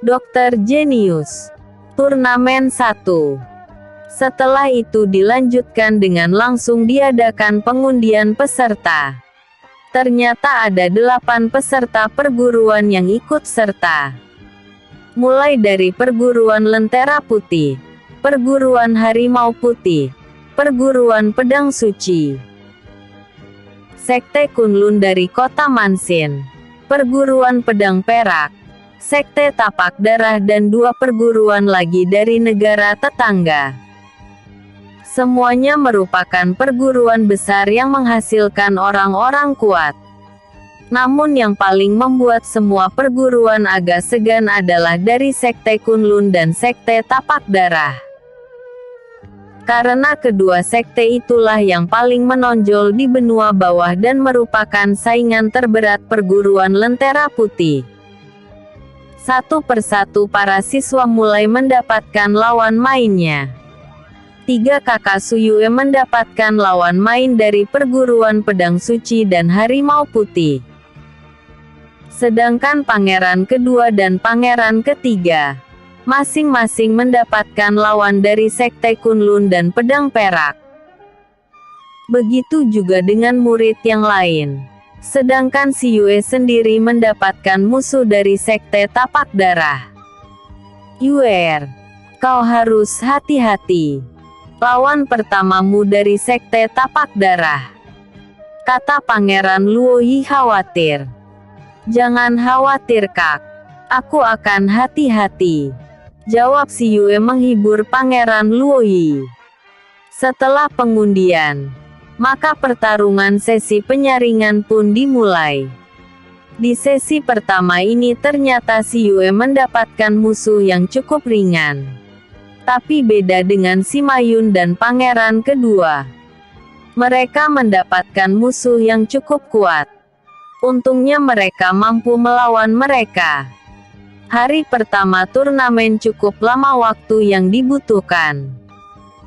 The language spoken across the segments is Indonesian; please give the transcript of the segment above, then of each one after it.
Dokter Jenius. Turnamen 1. Setelah itu dilanjutkan dengan langsung diadakan pengundian peserta. Ternyata ada 8 peserta perguruan yang ikut serta. Mulai dari perguruan Lentera Putih, perguruan Harimau Putih, perguruan Pedang Suci, Sekte Kunlun dari Kota Mansin, perguruan Pedang Perak, Sekte Tapak Darah dan 2 perguruan lagi dari negara tetangga. Semuanya merupakan perguruan besar yang menghasilkan orang-orang kuat. Namun yang paling membuat semua perguruan agak segan adalah dari Sekte Kunlun dan Sekte Tapak Darah. Karena kedua sekte itulah yang paling menonjol di benua bawah dan merupakan saingan terberat perguruan Lentera Putih. Satu persatu para siswa mulai mendapatkan lawan mainnya. 3 kakak Suyue mendapatkan lawan main dari perguruan Pedang Suci dan Harimau Putih. Sedangkan pangeran kedua dan pangeran ketiga, masing-masing mendapatkan lawan dari Sekte Kunlun dan Pedang Perak. Begitu juga dengan murid yang lain. Sedangkan si Yue sendiri mendapatkan musuh dari Sekte Tapak Darah. Yue, kau harus hati-hati. Lawan pertamamu dari Sekte Tapak Darah, kata Pangeran Luoyi khawatir. Jangan khawatir Kak, aku akan hati-hati, jawab si Yue menghibur Pangeran Luoyi. Setelah pengundian, maka pertarungan sesi penyaringan pun dimulai. Di sesi pertama ini ternyata si Yue mendapatkan musuh yang cukup ringan. Tapi beda dengan si Mayun dan pangeran kedua. Mereka mendapatkan musuh yang cukup kuat. Untungnya mereka mampu melawan mereka. Hari pertama turnamen cukup lama waktu yang dibutuhkan.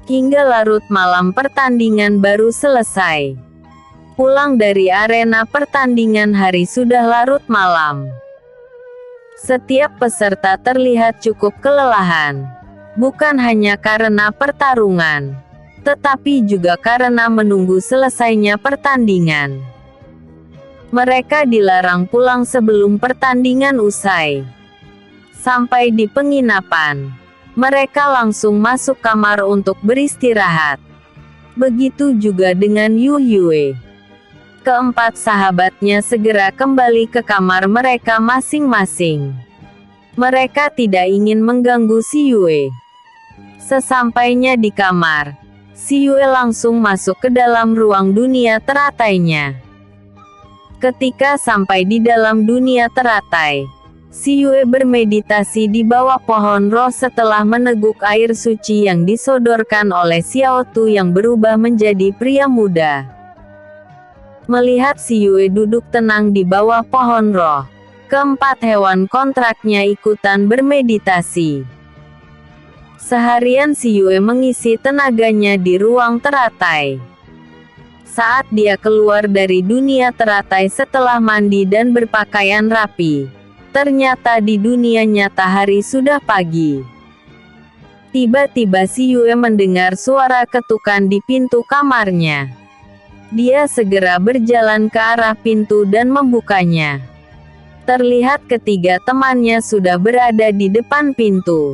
Hingga larut malam pertandingan baru selesai. Pulang dari arena pertandingan hari sudah larut malam. Setiap peserta terlihat cukup kelelahan. Bukan hanya karena pertarungan, tetapi juga karena menunggu selesainya pertandingan. Mereka dilarang pulang sebelum pertandingan usai. Sampai di penginapan, mereka langsung masuk kamar untuk beristirahat. Begitu juga dengan Yu Yue. Keempat sahabatnya segera kembali ke kamar mereka masing-masing. Mereka tidak ingin mengganggu si Yue. Sesampainya di kamar, si Yue langsung masuk ke dalam ruang dunia teratainya. Ketika sampai di dalam dunia teratai, si Yue bermeditasi di bawah pohon roh setelah meneguk air suci yang disodorkan oleh Xiao Tu yang berubah menjadi pria muda. Melihat si Yue duduk tenang di bawah pohon roh, keempat hewan kontraknya ikutan bermeditasi. Seharian si Yue mengisi tenaganya di ruang teratai. Saat dia keluar dari dunia teratai setelah mandi dan berpakaian rapi, ternyata di dunia nyata hari sudah pagi. Tiba-tiba si Yue mendengar suara ketukan di pintu kamarnya. Dia segera berjalan ke arah pintu dan membukanya. Terlihat ketiga temannya sudah berada di depan pintu.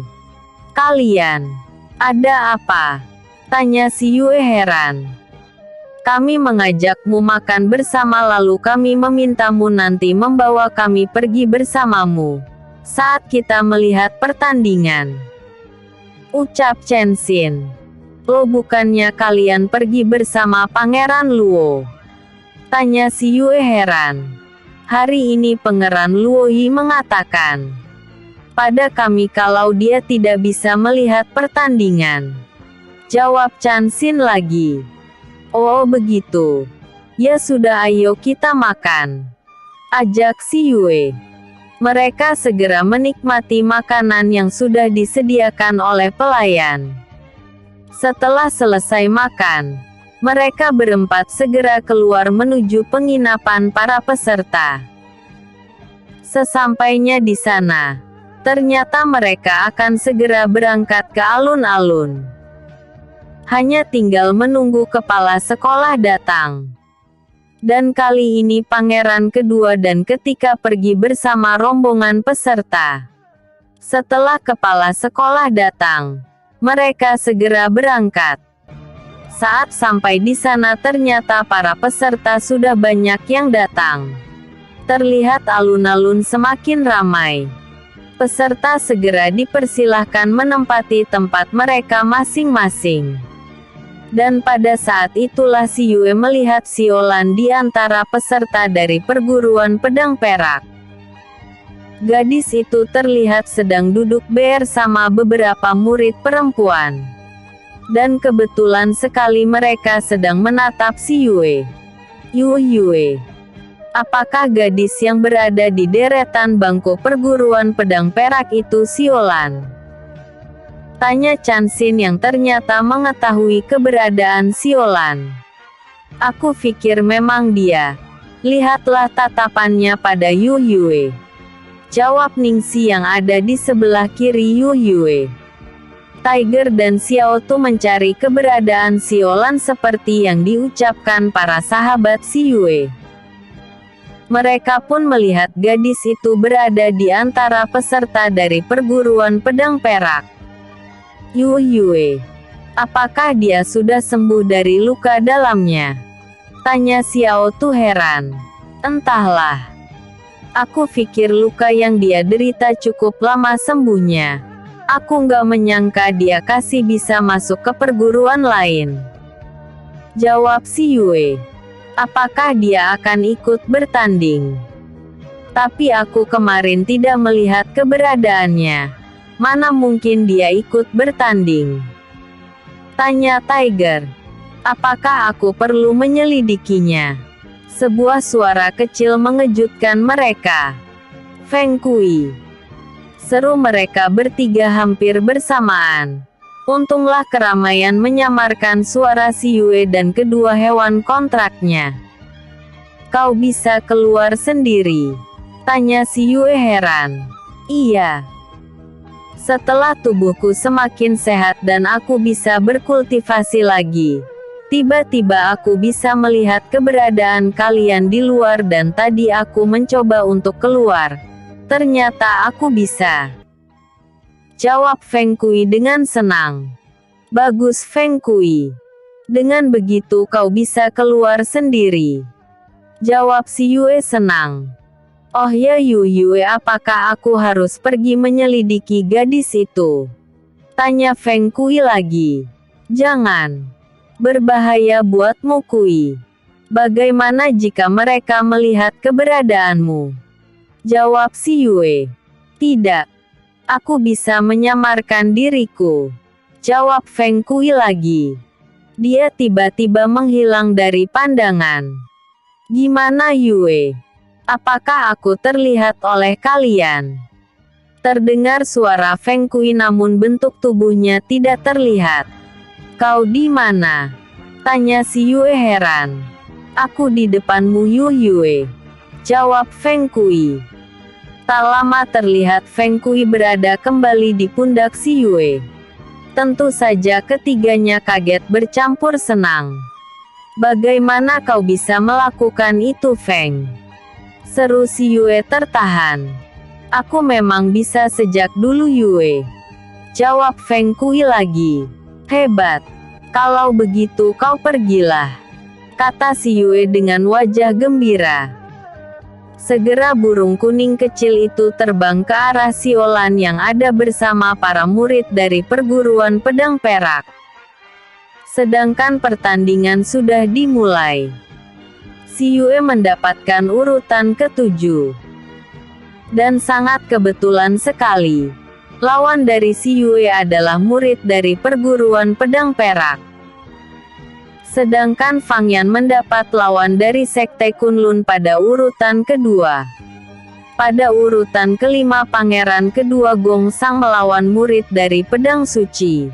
Kalian, ada apa? Tanya si Yue heran. Kami mengajakmu makan bersama lalu kami memintamu nanti membawa kami pergi bersamamu saat kita melihat pertandingan, ucap Chen Xin. Lo bukannya kalian pergi bersama Pangeran Luo? Tanya si Yue heran. Hari ini Pangeran Luoyi mengatakan pada kami kalau dia tidak bisa melihat pertandingan. Jawab Chen Xin lagi. Oh begitu. Ya sudah ayo kita makan, ajak si Yue. Mereka segera menikmati makanan yang sudah disediakan oleh pelayan. Setelah selesai makan, mereka berempat segera keluar menuju penginapan para peserta. Sesampainya di sana, Ternyata mereka akan segera berangkat ke alun-alun. Hanya tinggal menunggu kepala sekolah datang. Dan kali ini pangeran kedua dan ketiga pergi bersama rombongan peserta. Setelah kepala sekolah datang, mereka segera berangkat. Saat sampai di sana ternyata para peserta sudah banyak yang datang. Terlihat alun-alun semakin ramai. Peserta segera dipersilahkan menempati tempat mereka masing-masing. Dan pada saat itulah si Yue melihat si Olan di antara peserta dari perguruan pedang perak. Gadis itu terlihat sedang duduk bersama beberapa murid perempuan. Dan kebetulan sekali mereka sedang menatap si Yue. Yue. Apakah gadis yang berada di deretan bangku perguruan pedang perak itu si Olan? Tanya Chansin yang ternyata mengetahui keberadaan si Olan. Aku pikir memang dia. Lihatlah tatapannya pada Yue. Jawab Ningxi yang ada di sebelah kiri Yue. Tiger dan Xiao Tu mencari keberadaan si Olan seperti yang diucapkan para sahabat si Yue. Mereka pun melihat gadis itu berada di antara peserta dari perguruan pedang perak. Yue, apakah dia sudah sembuh dari luka dalamnya? Tanya Xiao Tu heran. Entahlah. Aku pikir luka yang dia derita cukup lama sembuhnya. Aku nggak menyangka dia kasih bisa masuk ke perguruan lain. Jawab si Yue. Apakah dia akan ikut bertanding? Tapi aku kemarin tidak melihat keberadaannya. Mana mungkin dia ikut bertanding? Tanya Tiger. Apakah aku perlu menyelidikinya? Sebuah suara kecil mengejutkan mereka. Feng Kui. Seru mereka bertiga hampir bersamaan. Untunglah keramaian menyamarkan suara si Yue dan kedua hewan kontraknya. Kau bisa keluar sendiri? Tanya si Yue heran. Iya. Setelah tubuhku semakin sehat dan aku bisa berkultivasi lagi. Tiba-tiba aku bisa melihat keberadaan kalian di luar dan tadi aku mencoba untuk keluar. Ternyata aku bisa. Jawab Feng Kui dengan senang. Bagus Feng Kui. Dengan begitu kau bisa keluar sendiri. Jawab si Yue senang. Oh ya Yue, apakah aku harus pergi menyelidiki gadis itu? Tanya Feng Kui lagi. Jangan. Berbahaya buatmu Kui. Bagaimana jika mereka melihat keberadaanmu? Jawab si Yue. Tidak. Aku bisa menyamarkan diriku. Jawab Feng Kui lagi. Dia tiba-tiba menghilang dari pandangan. Gimana Yue? Apakah aku terlihat oleh kalian? Terdengar suara Feng Kui namun bentuk tubuhnya tidak terlihat. Kau di mana? Tanya si Yue heran. Aku di depanmu Yue. Jawab Feng Kui. Tak lama terlihat Feng Kui berada kembali di pundak si Yue. Tentu saja ketiganya kaget bercampur senang. Bagaimana kau bisa melakukan itu Feng? Seru si Yue tertahan. Aku memang bisa sejak dulu Yue. Jawab Feng Kui lagi. Hebat. Kalau begitu kau pergilah. Kata si Yue dengan wajah gembira. Segera burung kuning kecil itu terbang ke arah si Olan yang ada bersama para murid dari perguruan pedang perak. Sedangkan pertandingan sudah dimulai. Si Yue mendapatkan urutan ke-7. Dan sangat kebetulan sekali. Lawan dari si Yue adalah murid dari perguruan pedang perak. Sedangkan Fang Yan mendapat lawan dari Sekte Kunlun pada urutan kedua. Pada urutan kelima Pangeran kedua Gong Sang melawan murid dari Pedang Suci.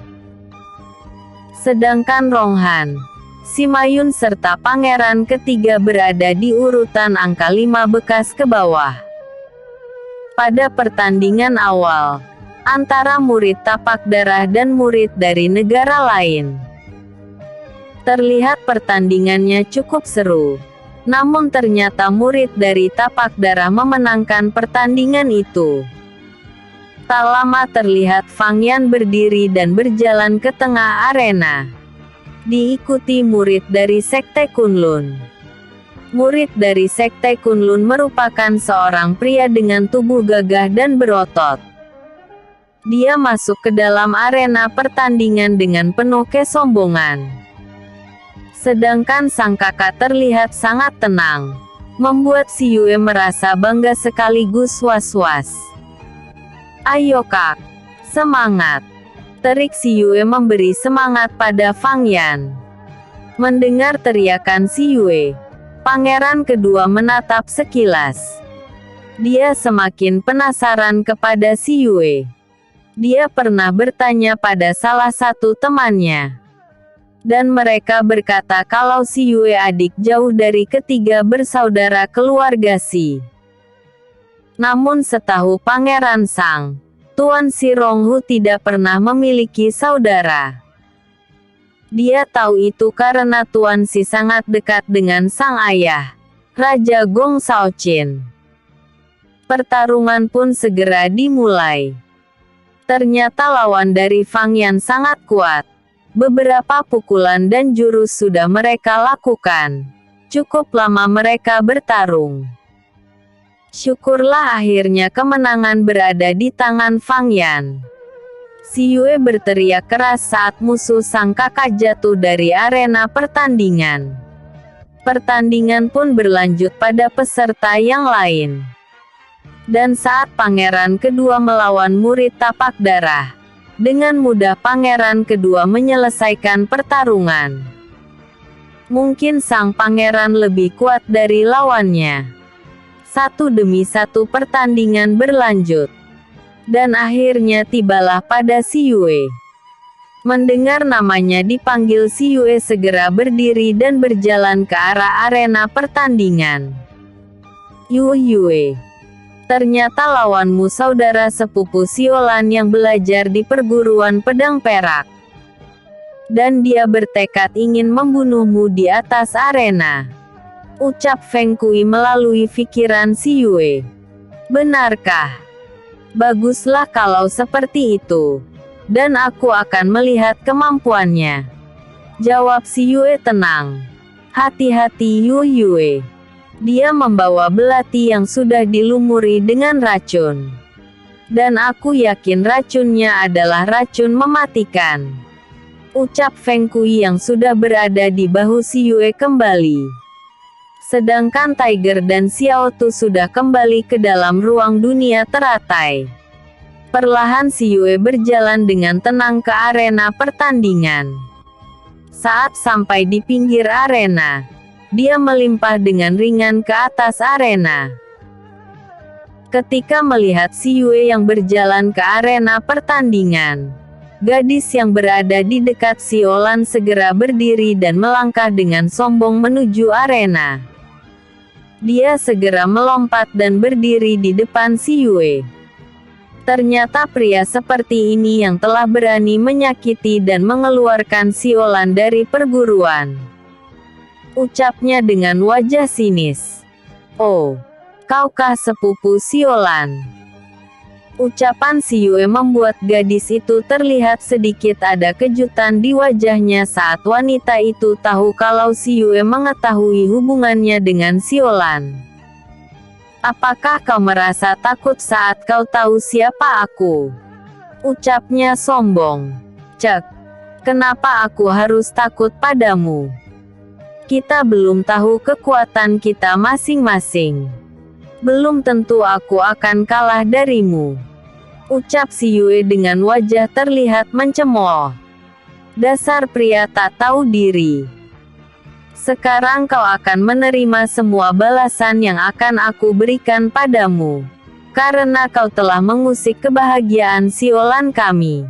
Sedangkan Ronghan, Simayun serta Pangeran ketiga berada di urutan angka 5 bekas ke bawah. Pada pertandingan awal antara murid tapak darah dan murid dari negara lain, terlihat pertandingannya cukup seru. Namun ternyata murid dari tapak darah memenangkan pertandingan itu. Tak lama terlihat Fang Yan berdiri dan berjalan ke tengah arena, diikuti murid dari Sekte Kunlun. Murid dari Sekte Kunlun merupakan seorang pria dengan tubuh gagah dan berotot. Dia masuk ke dalam arena pertandingan dengan penuh kesombongan. Sedangkan sang kakak terlihat sangat tenang, membuat si Yue merasa bangga sekaligus was-was. "Ayo kak, semangat!" terik si Yue memberi semangat pada Fang Yan. Mendengar teriakan si Yue, pangeran kedua menatap sekilas. Dia semakin penasaran kepada si Yue. Dia pernah bertanya pada salah satu temannya, dan mereka berkata kalau si Yue adik jauh dari ketiga bersaudara keluarga Si. Namun setahu Pangeran Sang, Tuan Si Ronghu tidak pernah memiliki saudara. Dia tahu itu karena Tuan Si sangat dekat dengan sang ayah, Raja Gong Shaoqin. Pertarungan pun segera dimulai. Ternyata lawan dari Fang Yan sangat kuat. Beberapa pukulan dan jurus sudah mereka lakukan. Cukup lama mereka bertarung. Syukurlah akhirnya kemenangan berada di tangan Fang Yan. Si Yue berteriak keras saat musuh sang kakak jatuh dari arena pertandingan. Pertandingan pun berlanjut pada peserta yang lain. Dan saat pangeran kedua melawan murid tapak darah, dengan mudah pangeran kedua menyelesaikan pertarungan. Mungkin sang pangeran lebih kuat dari lawannya. Satu demi satu pertandingan berlanjut. Dan akhirnya tibalah pada si Yue. Mendengar namanya dipanggil, si Yue segera berdiri dan berjalan ke arah arena pertandingan. Yue. Ternyata lawanmu saudara sepupu Siolan yang belajar di perguruan pedang perak. Dan dia bertekad ingin membunuhmu di atas arena. Ucap Feng Kui melalui pikiran si Yue. Benarkah? Baguslah kalau seperti itu. Dan aku akan melihat kemampuannya. Jawab si Yue tenang. Hati-hati Yue. Dia membawa belati yang sudah dilumuri dengan racun. Dan aku yakin racunnya adalah racun mematikan. Ucap Feng Kui yang sudah berada di bahu si Yue kembali. Sedangkan Tiger dan Xiao Tu sudah kembali ke dalam ruang dunia teratai. Perlahan si Yue berjalan dengan tenang ke arena pertandingan. Saat sampai di pinggir arena, dia melimpah dengan ringan ke atas arena. Ketika melihat si Yue yang berjalan ke arena pertandingan, gadis yang berada di dekat Siolan segera berdiri dan melangkah dengan sombong menuju arena. Dia segera melompat dan berdiri di depan si Yue. Ternyata pria seperti ini yang telah berani menyakiti dan mengeluarkan Siolan dari perguruan. Ucapnya dengan wajah sinis. "Oh, kaukah sepupu Siolan?" Ucapan si Yue membuat gadis itu terlihat sedikit ada kejutan di wajahnya saat wanita itu tahu kalau si Yue mengetahui hubungannya dengan Siolan. "Apakah kau merasa takut saat kau tahu siapa aku?" Ucapnya sombong. "Cek, kenapa aku harus takut padamu? Kita belum tahu kekuatan kita masing-masing. Belum tentu aku akan kalah darimu." Ucap si Yue dengan wajah terlihat mencemooh. "Dasar pria tak tahu diri. Sekarang kau akan menerima semua balasan yang akan aku berikan padamu. Karena kau telah mengusik kebahagiaan Siolan kami."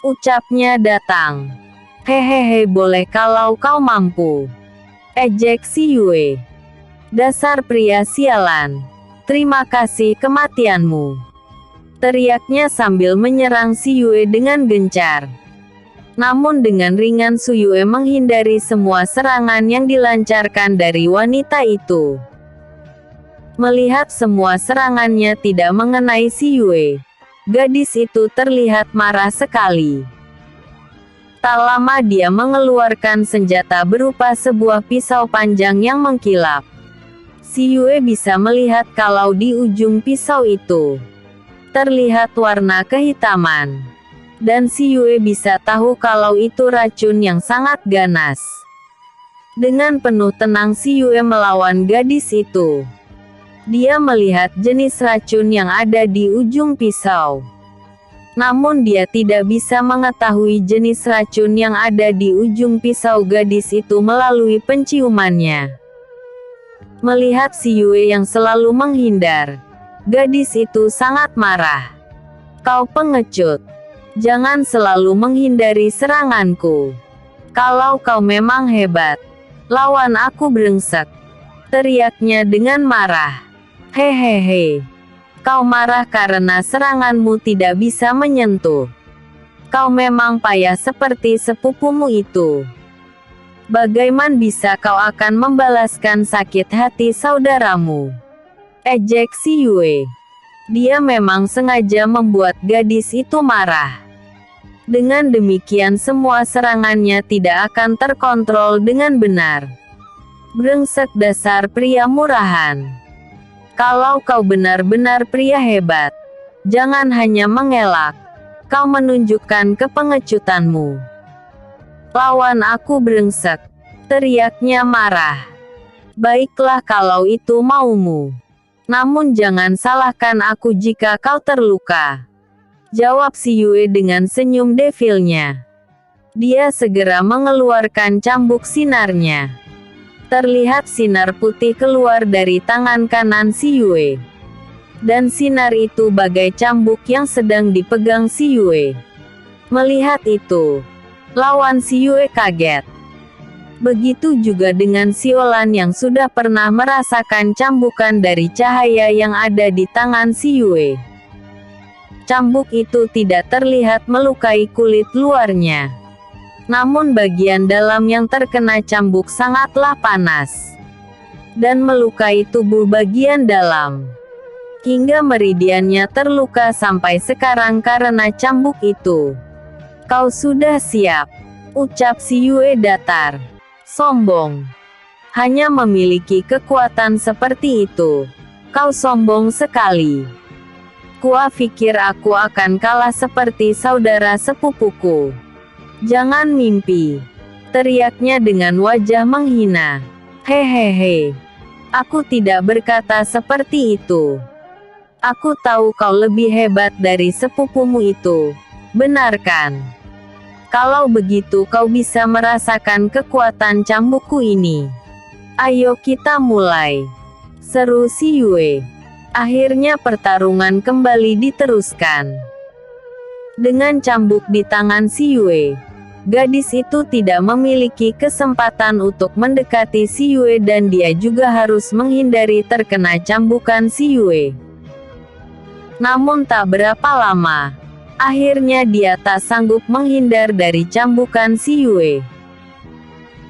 Ucapnya datang. "Hehehe, boleh kalau kau mampu." Ejek si Yue. "Dasar pria sialan. Terima kasih kematianmu, teriaknya sambil menyerang Si Yue dengan gencar. Namun dengan ringan Su Yue menghindari semua serangan yang dilancarkan dari wanita itu. Melihat semua serangannya tidak mengenai Si Yue, gadis itu terlihat marah sekali. Tak lama dia mengeluarkan senjata berupa sebuah pisau panjang yang mengkilap. Si Yue bisa melihat kalau di ujung pisau itu terlihat warna kehitaman. Dan Si Yue bisa tahu kalau itu racun yang sangat ganas. Dengan penuh tenang Si Yue melawan gadis itu. Dia melihat jenis racun yang ada di ujung pisau. Namun dia tidak bisa mengetahui jenis racun yang ada di ujung pisau gadis itu melalui penciumannya. Melihat Si Yue yang selalu menghindar, gadis itu sangat marah. Kau pengecut. Jangan selalu menghindari seranganku. Kalau kau memang hebat, lawan aku brengsek, teriaknya dengan marah. Hehehe. Kau marah karena seranganmu tidak bisa menyentuh. Kau memang payah seperti sepupumu itu. Bagaimana bisa kau akan membalaskan sakit hati saudaramu? Ejek Si Yue. Dia memang sengaja membuat gadis itu marah. Dengan demikian semua serangannya tidak akan terkontrol dengan benar. Brengsek dasar pria murahan. Kalau kau benar-benar pria hebat, jangan hanya mengelak. Kau menunjukkan kepengecutanmu. Lawan aku brengsek, teriaknya marah. Baiklah kalau itu maumu. Namun jangan salahkan aku jika kau terluka, jawab Si Yue dengan senyum devilnya. Dia segera mengeluarkan cambuk sinarnya. Terlihat sinar putih keluar dari tangan kanan Si Yue. Dan sinar itu bagai cambuk yang sedang dipegang Si Yue. Melihat itu, lawan Si Yue kaget. Begitu juga dengan Siolan yang sudah pernah merasakan cambukan dari cahaya yang ada di tangan Si Yue. Cambuk itu tidak terlihat melukai kulit luarnya. Namun bagian dalam yang terkena cambuk sangatlah panas. Dan melukai tubuh bagian dalam. Hingga meridiannya terluka sampai sekarang karena cambuk itu. Kau sudah siap, ucap Si Yue datar. Sombong. Hanya memiliki kekuatan seperti itu. Kau sombong sekali. Kua pikir aku akan kalah seperti saudara sepupuku. Jangan mimpi. Teriaknya dengan wajah menghina. Hehehe. Aku tidak berkata seperti itu. Aku tahu kau lebih hebat dari sepupumu itu. Benar kan? Kalau begitu kau bisa merasakan kekuatan cambukku ini. Ayo kita mulai, seru Si Yue. Akhirnya pertarungan kembali diteruskan. Dengan cambuk di tangan Si Yue, gadis itu tidak memiliki kesempatan untuk mendekati Si Yue dan dia juga harus menghindari terkena cambukan Si Yue. Namun tak berapa lama, akhirnya dia tak sanggup menghindar dari cambukan Si Yue.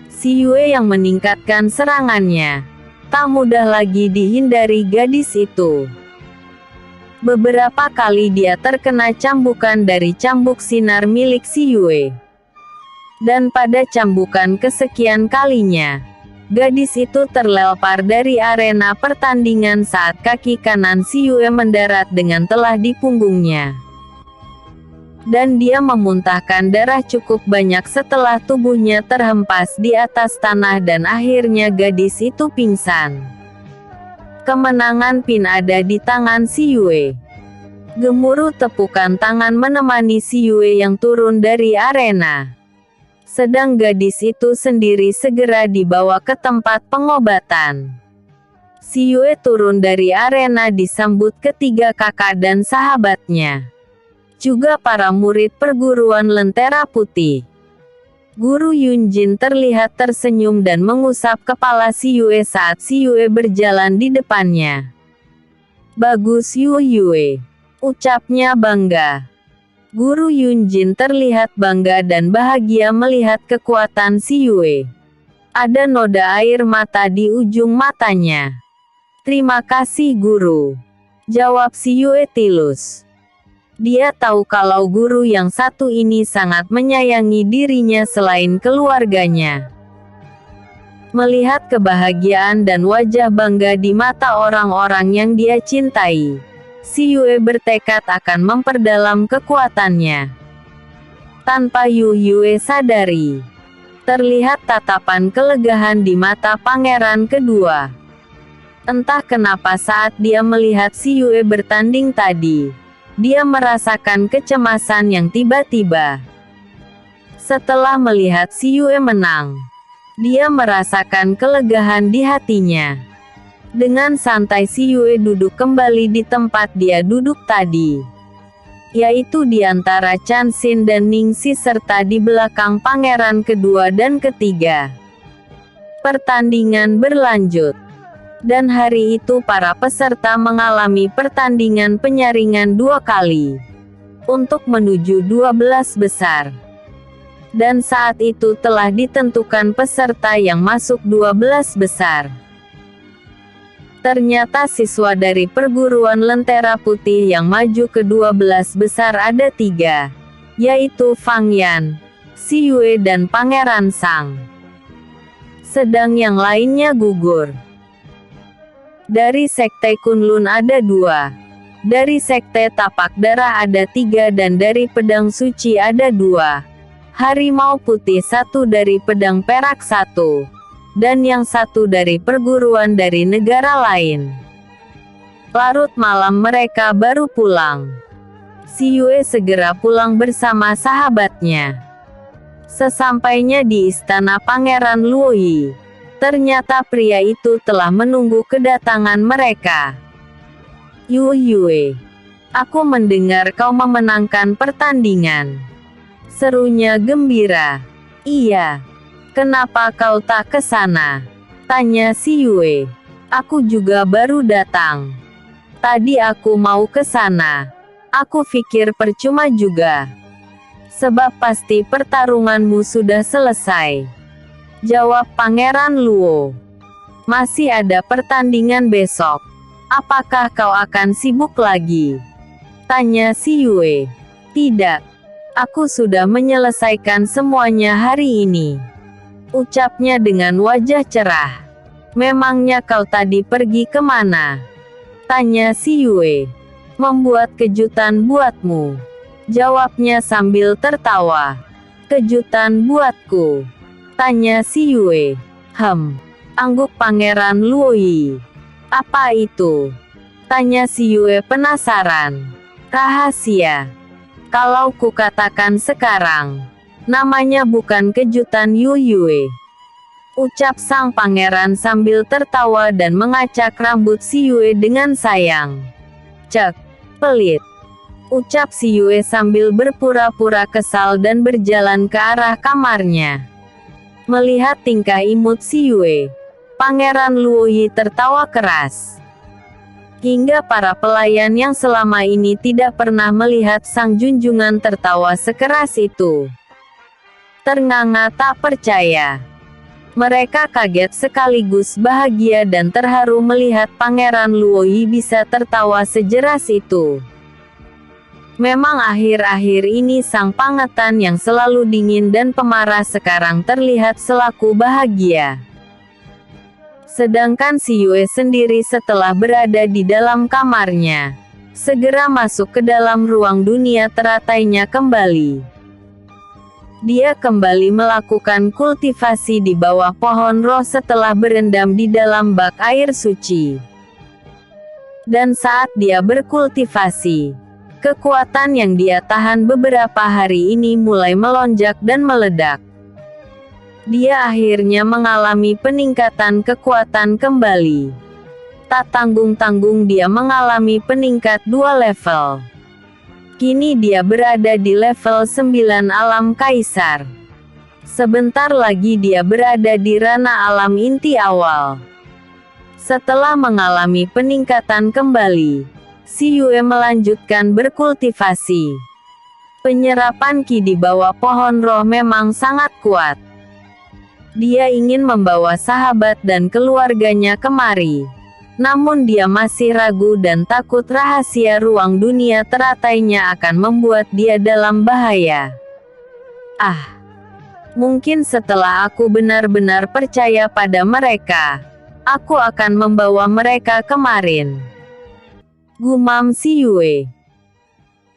Si Yue yang meningkatkan serangannya. Tak mudah lagi dihindari gadis itu. Beberapa kali dia terkena cambukan dari cambuk sinar milik Si Yue. Dan pada cambukan kesekian kalinya, gadis itu terlempar dari arena pertandingan saat kaki kanan Si Yue mendarat dengan telah di punggungnya. Dan dia memuntahkan darah cukup banyak setelah tubuhnya terhempas di atas tanah dan akhirnya gadis itu pingsan. Kemenangan Pin ada di tangan Si Yue. Gemuruh tepukan tangan menemani Si Yue yang turun dari arena. Sedang gadis itu sendiri segera dibawa ke tempat pengobatan. Si Yue turun dari arena disambut ketiga kakak dan sahabatnya. Juga para murid perguruan Lentera Putih. Guru Yunjin terlihat tersenyum dan mengusap kepala Si Yue saat Si Yue berjalan di depannya. Bagus Yu Yue, ucapnya bangga. Guru Yunjin terlihat bangga dan bahagia melihat kekuatan si Yue. Ada noda air mata di ujung matanya. Terima kasih guru, jawab si Yue tilus. Dia tahu kalau guru yang satu ini sangat menyayangi dirinya selain keluarganya. Melihat kebahagiaan dan wajah bangga di mata orang-orang yang dia cintai, si Yue bertekad akan memperdalam kekuatannya. Tanpa Yu Yue sadari, terlihat tatapan kelegahan di mata pangeran kedua. Entah kenapa saat dia melihat si Yue bertanding tadi, dia merasakan kecemasan yang tiba-tiba. Setelah melihat si Yue menang, dia merasakan kelegahan di hatinya. Dengan santai si Yue duduk kembali di tempat dia duduk tadi, yaitu di antara Chan Xin dan Ning Si serta di belakang pangeran kedua dan ketiga. Pertandingan berlanjut, dan hari itu para peserta mengalami pertandingan penyaringan 2 kali untuk menuju 12 besar. Dan saat itu telah ditentukan peserta yang masuk 12 besar. Ternyata siswa dari perguruan Lentera Putih yang maju ke 12 besar ada 3, yaitu Fang Yan, Si Yue dan Pangeran Sang. Sedang yang lainnya gugur. Dari Sekte Kunlun ada 2, dari Sekte Tapak Darah ada 3 dan dari Pedang Suci ada 2. Harimau Putih 1 dari Pedang Perak 1, dan yang 1 dari perguruan dari negara lain. Larut malam mereka baru pulang. Si Yue segera pulang bersama sahabatnya. Sesampainya di istana Pangeran Luoyi, ternyata pria itu telah menunggu kedatangan mereka. Yu Yue, aku mendengar kau memenangkan pertandingan, serunya gembira. Iya. Kenapa kau tak ke sana? Tanya si Yue. Aku juga baru datang. Tadi aku mau ke sana. Aku pikir percuma juga. Sebab pasti pertarunganmu sudah selesai, jawab Pangeran Luo. Masih ada pertandingan besok. Apakah kau akan sibuk lagi? Tanya si Yue. Tidak. Aku sudah menyelesaikan semuanya hari ini, ucapnya dengan wajah cerah. Memangnya kau tadi pergi kemana? Tanya si Yue. Membuat kejutan buatmu, jawabnya sambil tertawa. Kejutan buatku? Tanya si Yue. Angguk Pangeran Luoyi. Apa itu? Tanya si Yue penasaran. Rahasia. Kalau kukatakan sekarang, namanya bukan kejutan Yu Yue, ucap sang pangeran sambil tertawa dan mengacak rambut si Yue dengan sayang. Cek, pelit, ucap si Yue sambil berpura-pura kesal dan berjalan ke arah kamarnya. Melihat tingkah imut si Yue, Pangeran Luoyi tertawa keras. Hingga para pelayan yang selama ini tidak pernah melihat sang junjungan tertawa sekeras itu ternganga tak percaya. Mereka kaget sekaligus bahagia dan terharu melihat Pangeran Luoyi bisa tertawa sejeras itu. Memang akhir-akhir ini sang pangetan yang selalu dingin dan pemarah sekarang terlihat selaku bahagia. Sedangkan si Yue sendiri setelah berada di dalam kamarnya, segera masuk ke dalam ruang dunia teratainya kembali. Dia kembali melakukan kultivasi di bawah pohon roh setelah berendam di dalam bak air suci. Dan saat dia berkultivasi, kekuatan yang dia tahan beberapa hari ini mulai melonjak dan meledak. Dia akhirnya mengalami peningkatan kekuatan kembali. Tak tanggung-tanggung dia mengalami peningkat 2 level. Kini dia berada di level 9 alam kaisar. Sebentar lagi dia berada di ranah alam inti awal. Setelah mengalami peningkatan kembali, si Yue melanjutkan berkultivasi. Penyerapan Qi di bawah pohon roh memang sangat kuat. Dia ingin membawa sahabat dan keluarganya kemari. Namun dia masih ragu dan takut rahasia ruang dunia teratainya akan membuat dia dalam bahaya. Mungkin setelah aku benar-benar percaya pada mereka, aku akan membawa mereka kemarin, gumam si Yue.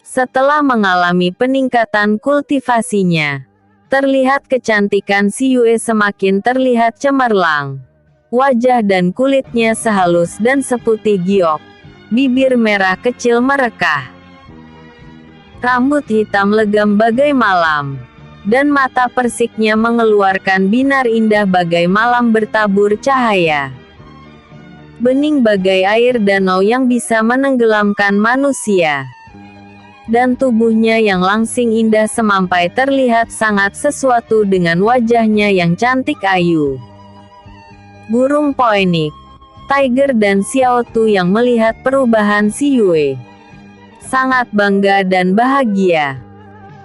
Setelah mengalami peningkatan kultivasinya, terlihat kecantikan si Yue semakin terlihat cemerlang. Wajah dan kulitnya sehalus dan seputih giok. Bibir merah kecil merekah. Rambut hitam legam bagai malam. Dan mata persiknya mengeluarkan binar indah bagai malam bertabur cahaya. Bening bagai air danau yang bisa menenggelamkan manusia. Dan tubuhnya yang langsing indah semampai terlihat sangat sesuatu dengan wajahnya yang cantik ayu. Burung Poenik, Tiger dan Xiao Tu yang melihat perubahan si Yue sangat bangga dan bahagia.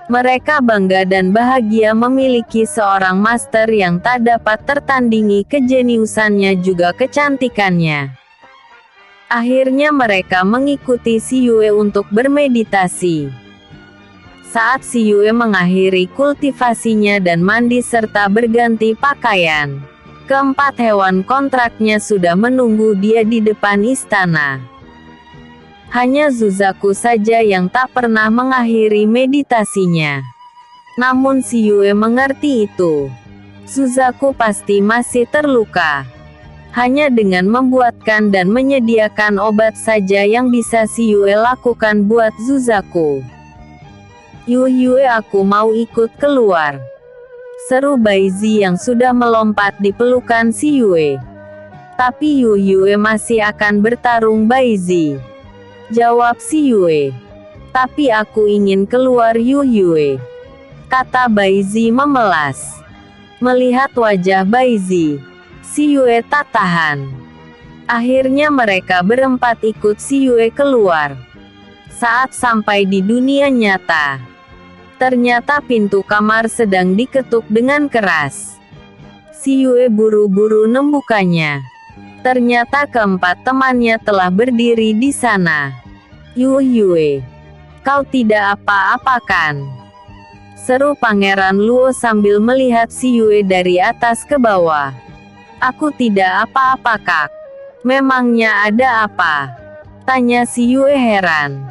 Mereka bangga dan bahagia memiliki seorang master yang tak dapat tertandingi kejeniusannya juga kecantikannya. Akhirnya mereka mengikuti si Yue untuk bermeditasi. Saat si Yue mengakhiri kultivasinya dan mandi serta berganti pakaian, keempat hewan kontraknya sudah menunggu dia di depan istana. Hanya Zuzaku saja yang tak pernah mengakhiri meditasinya. Namun si Yue mengerti itu. Zuzaku pasti masih terluka. Hanya dengan membuatkan dan menyediakan obat saja yang bisa si Yue lakukan buat Zuzaku. Yue, aku mau ikut keluar, seru Baizi yang sudah melompat di pelukan si Yue. Tapi Yue masih akan bertarung Baizi, jawab si Yue. Tapi aku ingin keluar Yue, kata Baizi memelas. Melihat wajah Baizi, si Yue tak tahan. Akhirnya mereka berempat ikut si Yue keluar. Saat sampai di dunia nyata, ternyata pintu kamar sedang diketuk dengan keras. Si Yue buru-buru membukanya. Ternyata keempat temannya telah berdiri di sana. Yue, kau tidak apa-apa kan? Seru Pangeran Luo sambil melihat si Yue dari atas ke bawah. Aku tidak apa-apa kak. Memangnya ada apa? Tanya si Yue heran.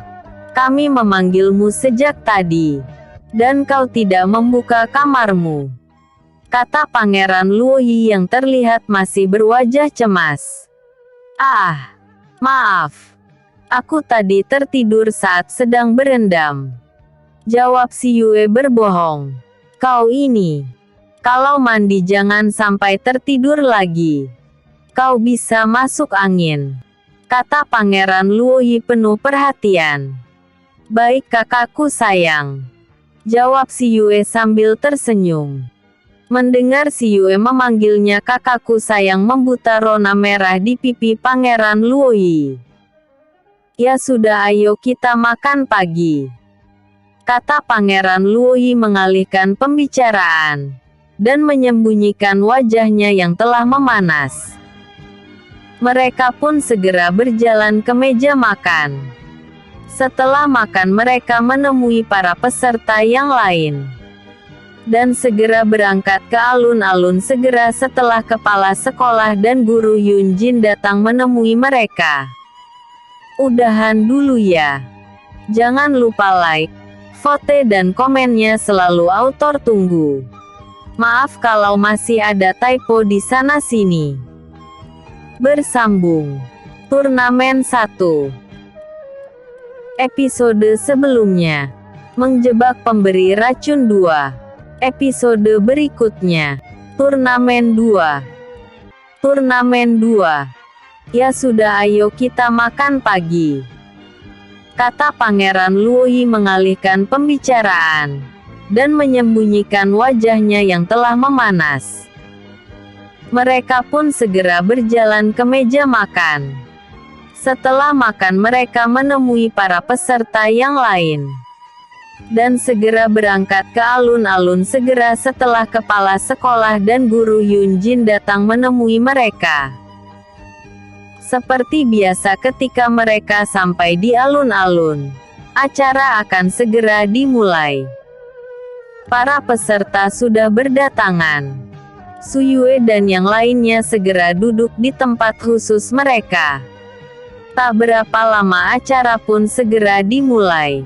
Kami memanggilmu sejak tadi. Dan kau tidak membuka kamarmu, kata Pangeran Luo yang terlihat masih berwajah cemas. Maaf. Aku tadi tertidur saat sedang berendam, jawab si Yue berbohong. Kau ini, kalau mandi jangan sampai tertidur lagi. Kau bisa masuk angin, kata Pangeran Luo penuh perhatian. Baik kakakku sayang, jawab si Yue sambil tersenyum. Mendengar si Yue memanggilnya kakakku sayang membuta rona merah di pipi Pangeran Luo. Ya sudah, ayo kita makan pagi, kata Pangeran Luo mengalihkan pembicaraan dan menyembunyikan wajahnya yang telah memanas. Mereka pun segera berjalan ke meja makan. Setelah makan mereka menemui para peserta yang lain dan segera berangkat ke alun-alun segera setelah kepala sekolah dan guru Yunjin datang menemui mereka. Udahan dulu ya. Jangan lupa like, vote dan komennya selalu autor tunggu. Maaf kalau masih ada typo di sana sini. Bersambung. Turnamen 1. Episode sebelumnya. Menjebak pemberi racun 2. Episode berikutnya. Turnamen 2. Turnamen 2. Ya sudah, ayo kita makan pagi, kata Pangeran Luo mengalihkan pembicaraan dan menyembunyikan wajahnya yang telah memanas. Mereka pun segera berjalan ke meja makan. Setelah makan mereka menemui para peserta yang lain. Dan segera berangkat ke alun-alun segera setelah kepala sekolah dan guru Yunjin datang menemui mereka. Seperti biasa ketika mereka sampai di alun-alun, acara akan segera dimulai. Para peserta sudah berdatangan. Suyue dan yang lainnya segera duduk di tempat khusus mereka. Tak berapa lama acara pun segera dimulai.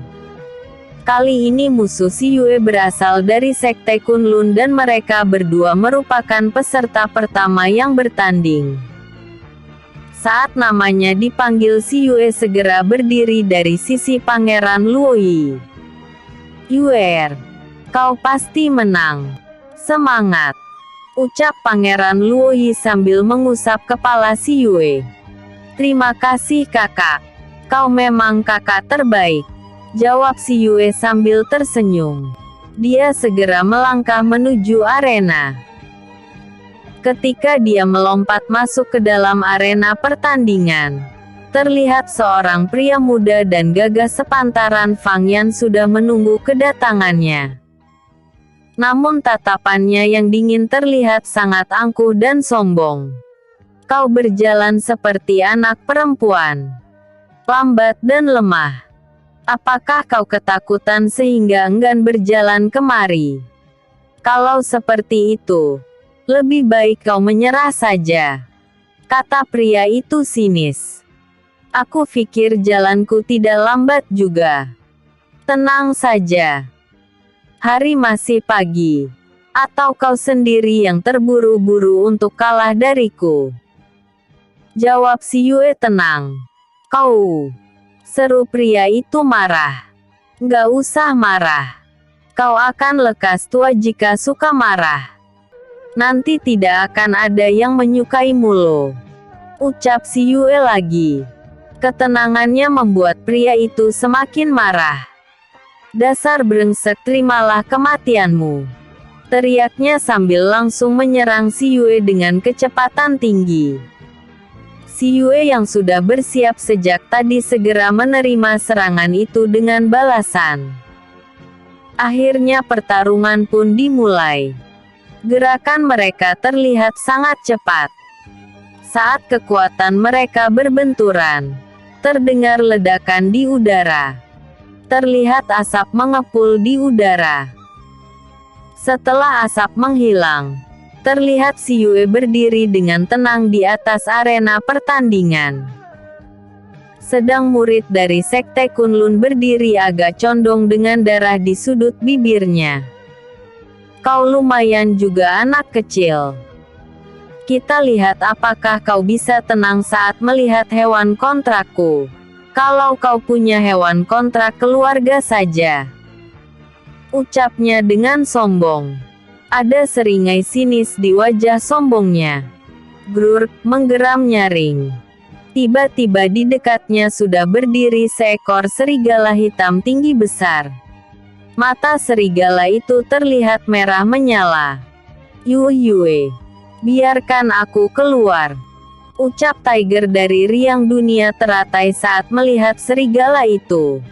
Kali ini musuh Siyue berasal dari Sekte Kunlun dan mereka berdua merupakan peserta pertama yang bertanding. Saat namanya dipanggil, Siyue segera berdiri dari sisi Pangeran Luoyi. "Yuer, kau pasti menang. Semangat!" ucap Pangeran Luoyi sambil mengusap kepala Siyue. "Terima kasih kakak. Kau memang kakak terbaik," jawab Siyue sambil tersenyum. Dia segera melangkah menuju arena. Ketika dia melompat masuk ke dalam arena pertandingan, terlihat seorang pria muda dan gagah sepantaran Fang Yan sudah menunggu kedatangannya. Namun tatapannya yang dingin terlihat sangat angkuh dan sombong. "Kau berjalan seperti anak perempuan. Lambat dan lemah. Apakah kau ketakutan sehingga enggan berjalan kemari? Kalau seperti itu, lebih baik kau menyerah saja," kata pria itu sinis. "Aku pikir jalanku tidak lambat juga. Tenang saja. Hari masih pagi. Atau kau sendiri yang terburu-buru untuk kalah dariku?" jawab Siyue tenang. "Kau," seru pria itu marah. "Nggak usah marah. Kau akan lekas tua jika suka marah. Nanti tidak akan ada yang menyukaimu loh," ucap Siyue lagi. Ketenangannya membuat pria itu semakin marah. "Dasar brengsek, terimalah kematianmu," teriaknya sambil langsung menyerang Siyue dengan kecepatan tinggi. Siyue yang sudah bersiap sejak tadi segera menerima serangan itu dengan balasan. Akhirnya pertarungan pun dimulai. Gerakan mereka terlihat sangat cepat. Saat kekuatan mereka berbenturan, terdengar ledakan di udara. Terlihat asap mengepul di udara. Setelah asap menghilang, terlihat Siyue berdiri dengan tenang di atas arena pertandingan. Sedang murid dari Sekte Kunlun berdiri agak condong dengan darah di sudut bibirnya. "Kau lumayan juga anak kecil. Kita lihat apakah kau bisa tenang saat melihat hewan kontrakku. Kalau kau punya hewan kontrak keluarga saja," ucapnya dengan sombong. Ada seringai sinis di wajah sombongnya. Grurk, menggeram nyaring. Tiba-tiba di dekatnya sudah berdiri seekor serigala hitam tinggi besar. Mata serigala itu terlihat merah menyala. "Yue, biarkan aku keluar," ucap Tiger dari riang dunia teratai saat melihat serigala itu.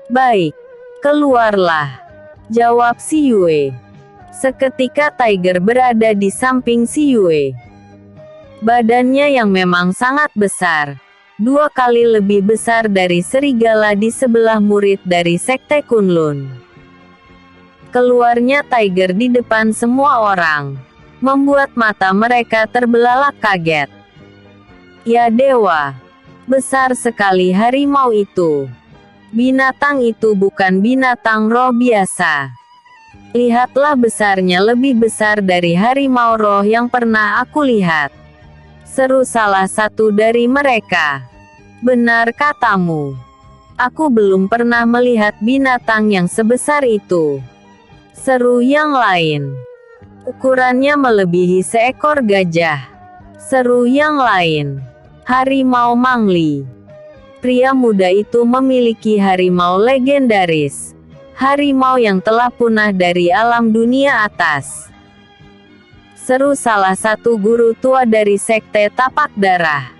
"Baik, keluarlah," jawab Siyue. Seketika Tiger berada di samping Siyue. Badannya yang memang sangat besar, 2 kali lebih besar dari serigala di sebelah murid dari Sekte Kunlun. Keluarnya Tiger di depan semua orang, membuat mata mereka terbelalak kaget. Ya dewa, besar sekali harimau itu. Binatang itu bukan binatang roh biasa. Lihatlah, besarnya lebih besar dari harimau roh yang pernah aku lihat, seru salah satu dari mereka. "Benar katamu. Aku belum pernah melihat binatang yang sebesar itu," seru yang lain. "Ukurannya melebihi seekor gajah," seru yang lain. "Harimau Mangli." Pria muda itu memiliki harimau legendaris. Harimau yang telah punah dari alam dunia atas. seru salah satu guru tua dari sekte tapak darah.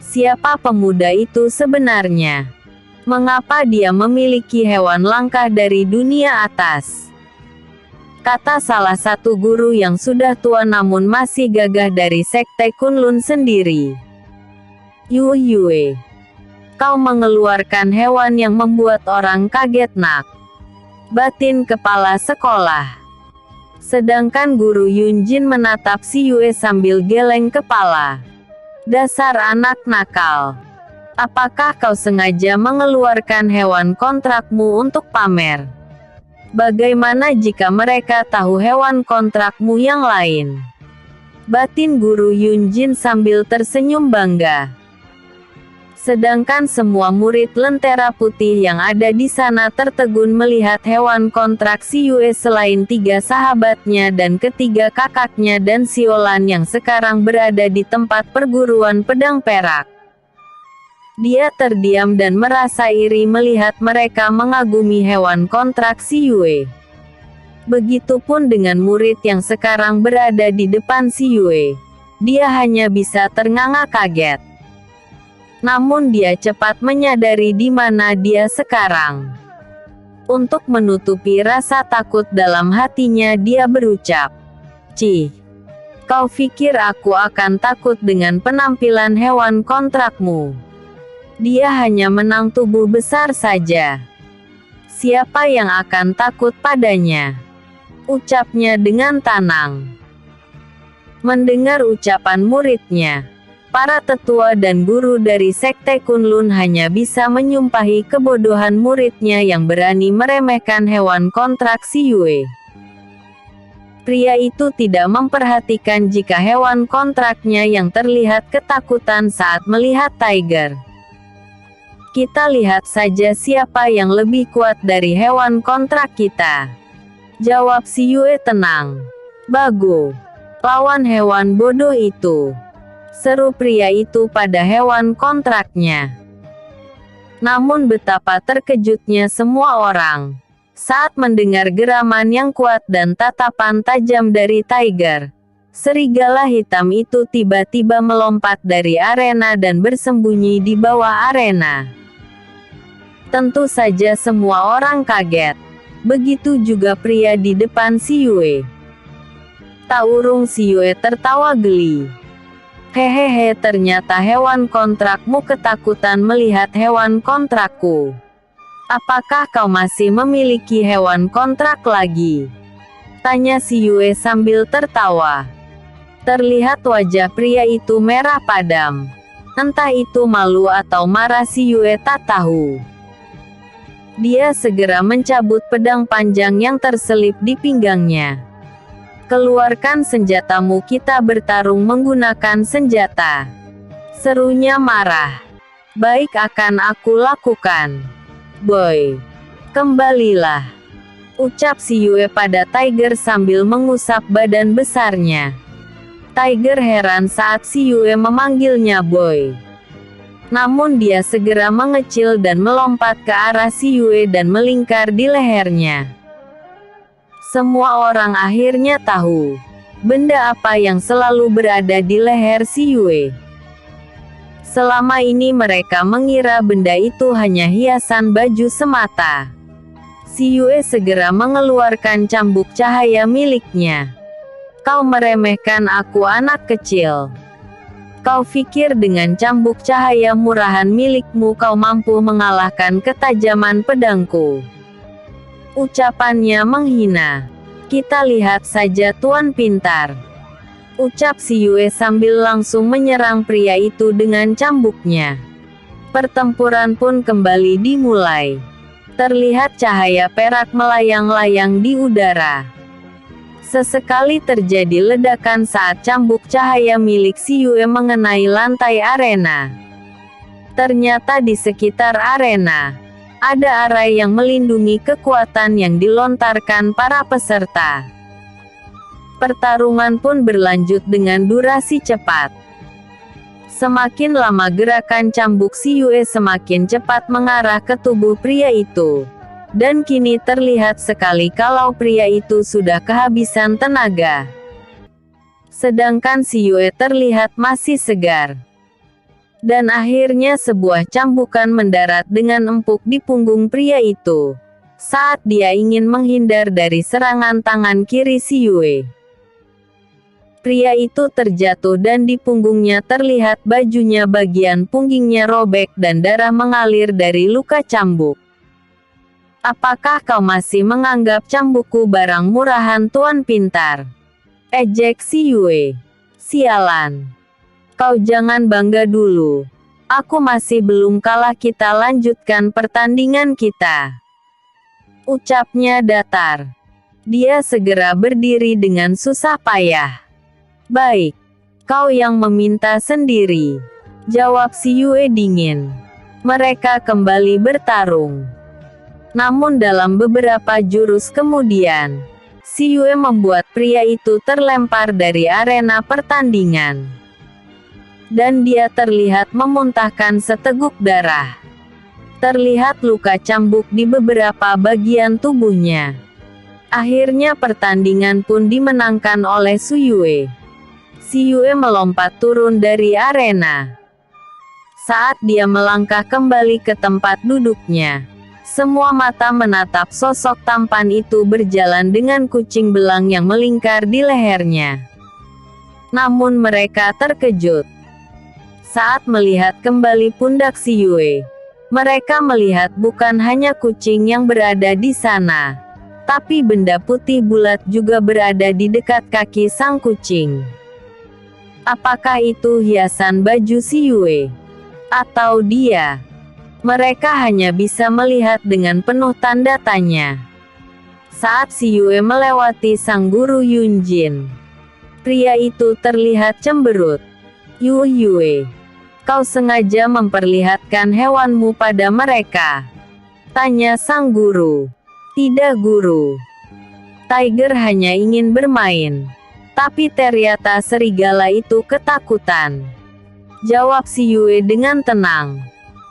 Siapa pemuda itu sebenarnya? Mengapa dia memiliki hewan langka dari dunia atas? Kata salah satu guru yang sudah tua namun masih gagah dari sekte Kunlun sendiri. Yue, kau mengeluarkan hewan yang membuat orang kaget nak. Batin kepala sekolah. Sedangkan guru Yunjin menatap si Yue sambil geleng kepala. Dasar anak nakal. Apakah kau sengaja mengeluarkan hewan kontrakmu untuk pamer? Bagaimana jika mereka tahu hewan kontrakmu yang lain? Batin guru Yunjin sambil tersenyum bangga. Sedangkan semua murid Lentera Putih yang ada di sana tertegun melihat hewan kontrak si Yue selain 3 sahabatnya dan ketiga kakaknya dan Siolan yang sekarang berada di tempat perguruan pedang perak. Dia terdiam dan merasa iri melihat mereka mengagumi hewan kontrak si Yue. Begitupun dengan murid yang sekarang berada di depan si Yue. Dia hanya bisa ternganga kaget. Namun dia cepat menyadari di mana dia sekarang. Untuk menutupi rasa takut dalam hatinya dia berucap, "Cih, kau pikir aku akan takut dengan penampilan hewan kontrakmu? Dia hanya menang tubuh besar saja. Siapa yang akan takut padanya?" Ucapnya dengan tenang. Mendengar ucapan muridnya, para tetua dan guru dari sekte Kunlun hanya bisa menyumpahi kebodohan muridnya yang berani meremehkan hewan kontrak si Yue. Pria itu tidak memperhatikan jika hewan kontraknya yang terlihat ketakutan saat melihat Tiger. Kita lihat saja siapa yang lebih kuat dari hewan kontrak kita. Jawab si Yue tenang. Bago. Lawan hewan bodoh itu. Seru pria itu pada hewan kontraknya. Namun betapa terkejutnya semua orang saat mendengar geraman yang kuat dan tatapan tajam dari Tiger. Serigala hitam itu tiba-tiba melompat dari arena dan bersembunyi di bawah arena. Tentu saja semua orang kaget. Begitu juga pria di depan si Yue. Tak urung si Yue tertawa geli. Hehehe, ternyata hewan kontrakmu ketakutan melihat hewan kontrakku. Apakah kau masih memiliki hewan kontrak lagi? Tanya si Yue sambil tertawa. Terlihat wajah pria itu merah padam. Entah itu malu atau marah si Yue tak tahu. Dia segera mencabut pedang panjang yang terselip di pinggangnya. Keluarkan senjatamu, kita bertarung menggunakan senjata. Serunya marah. Baik, akan aku lakukan. Boy, kembalilah. Ucap si Yue pada Tiger sambil mengusap badan besarnya. Tiger heran saat si Yue memanggilnya Boy. Namun dia segera mengecil dan melompat ke arah si Yue dan melingkar di lehernya. Semua orang akhirnya tahu benda apa yang selalu berada di leher si Yue. Selama ini mereka mengira benda itu hanya hiasan baju semata. Si Yue segera mengeluarkan cambuk cahaya miliknya. Kau meremehkan aku, anak kecil. Kau pikir dengan cambuk cahaya murahan milikmu kau mampu mengalahkan ketajaman pedangku? Ucapannya menghina. Kita lihat saja tuan pintar. Ucap si Yue sambil langsung menyerang pria itu dengan cambuknya. Pertempuran pun kembali dimulai. Terlihat cahaya perak melayang-layang di udara. Sesekali terjadi ledakan saat cambuk cahaya milik si Yue mengenai lantai arena. Ternyata di sekitar arena, ada arai yang melindungi kekuatan yang dilontarkan para peserta. Pertarungan pun berlanjut dengan durasi cepat. Semakin lama gerakan cambuk si Yue semakin cepat mengarah ke tubuh pria itu. Dan kini terlihat sekali kalau pria itu sudah kehabisan tenaga. sedangkan si Yue terlihat masih segar. Dan akhirnya sebuah cambukan mendarat dengan empuk di punggung pria itu, saat dia ingin menghindar dari serangan tangan kiri si Yue. Pria itu terjatuh dan di punggungnya terlihat bajunya bagian punggungnya robek dan darah mengalir dari luka cambuk. Apakah kau masih menganggap cambukku barang murahan Tuan Pintar? Ejek si Yue. Sialan. Kau jangan bangga dulu. Aku masih belum kalah, kita lanjutkan pertandingan kita. Ucapnya datar. Dia segera berdiri dengan susah payah. Baik. Kau yang meminta sendiri. Jawab si Yue dingin. Mereka kembali bertarung. Namun dalam beberapa jurus kemudian, si Yue membuat pria itu terlempar dari arena pertandingan. Dan dia terlihat memuntahkan seteguk darah. Terlihat luka cambuk di beberapa bagian tubuhnya. Akhirnya pertandingan pun dimenangkan oleh Su Yue. Si Yue melompat turun dari arena. Saat dia melangkah kembali ke tempat duduknya, semua mata menatap sosok tampan itu berjalan dengan kucing belang yang melingkar di lehernya. Namun mereka terkejut saat melihat kembali pundak si Yue. Mereka melihat bukan hanya kucing yang berada di sana, tapi benda putih bulat juga berada di dekat kaki sang kucing. Apakah itu hiasan baju si Yue? Atau dia? Mereka hanya bisa melihat dengan penuh tanda tanya. Saat si Yue melewati sang guru Yunjin, pria itu terlihat cemberut. Yue, kau sengaja memperlihatkan hewanmu pada mereka? Tanya sang guru. Tidak guru. Tiger hanya ingin bermain. Tapi ternyata serigala itu ketakutan. Jawab si Yue dengan tenang.